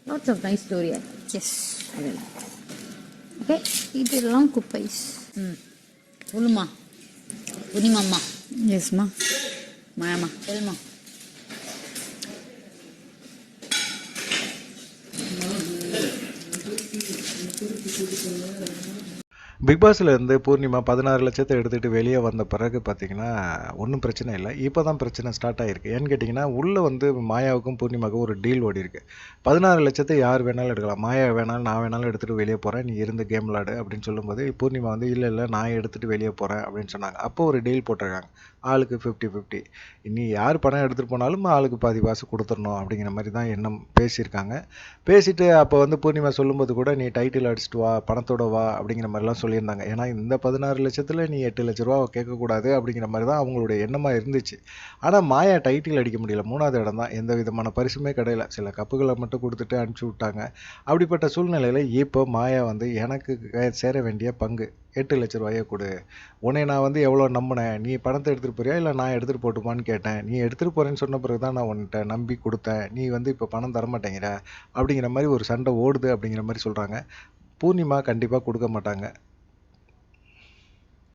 Lots of nice story. Yes. அதெல்லாம் okay, இதெல்லாம் குப்பைஸ். சொல்லுமா புனிமாம்மா. எஸ்மா. மாயாம்மா சொல்லுமா. பிக் பாஸ்ல இருந்து பூர்ணிமா 16 லட்சத்தை எடுத்துகிட்டு வெளியே வந்த பிறகு பார்த்தீங்கன்னா ஒன்றும் பிரச்சனை இல்லை. இப்போ தான் பிரச்சனை ஸ்டார்ட் ஆகிருக்கு. ஏன்னு கேட்டிங்கன்னா உள்ளே வந்து மாயாவுக்கும் பூர்ணிமாவுக்கும் ஒரு டீல் ஓடி இருக்கு. 16 லட்சத்தை யார் வேணாலும் எடுக்கலாம், மாயா வேணாலும் நான் வேணாலும் எடுத்துகிட்டு வெளியே போகிறேன், நீ இருந்து கேம் விளாடு அப்படின்னு சொல்லும்போது பூர்ணிமா வந்து இல்லை இல்லை நான் எடுத்துகிட்டு வெளியே போகிறேன் அப்படின்னு சொன்னாங்க. அப்போ ஒரு டீல் போட்டிருக்காங்க, ஆளுக்கு 50-50. இனி யார் பணம் எடுத்துகிட்டு போனாலும் ஆளுக்கு பாதி காசு கொடுத்துடணும் அப்படிங்கிற மாதிரி தான் எண்ணம் பேசியிருக்காங்க. பேசிட்டு அப்போ வந்து பூர்ணிமா சொல்லும்போது கூட நீ டைட்டில் அடிச்சுட்டு வா, பணத்தோட வா அப்படிங்கிற மாதிரிலாம் சொல்லியிருந்தாங்க. ஏன்னா இந்த 16 லட்சத்தில் நீ 8 லட்ச ரூபா கேட்கக்கூடாது அப்படிங்கிற மாதிரி தான் அவங்களுடைய எண்ணமாக இருந்துச்சு. ஆனால் மாயா டைட்டில் அடிக்க முடியல, 3வது இடம் தான், எந்த விதமான பரிசுமே கிடையல, சில கப்புகளை மட்டும் கொடுத்துட்டு அனுப்பிச்சி விட்டாங்க. அப்படிப்பட்ட சூழ்நிலையில் இப்போ மாயா வந்து எனக்கு சேர வேண்டிய பங்கு 8 லட்ச ரூபாயை கொடு, உன்னை நான் வந்து எவ்வளோ நம்பினேன், நீ பணத்தை எடுத்துகிட்டு போறியா இல்லை நான் எடுத்துகிட்டு போட்டுமான்னு கேட்டேன், நீ எடுத்துகிட்டு போகிறேன்னு சொன்ன பிறகு தான் நான் உன்கிட்ட நம்பி கொடுத்தேன், நீ வந்து இப்போ பணம் தரமாட்டேங்கிற அப்படிங்கிற மாதிரி ஒரு சண்டை ஓடுது அப்படிங்கிற மாதிரி சொல்கிறாங்க. பூர்ணிமா கண்டிப்பாக கொடுக்க மாட்டாங்க.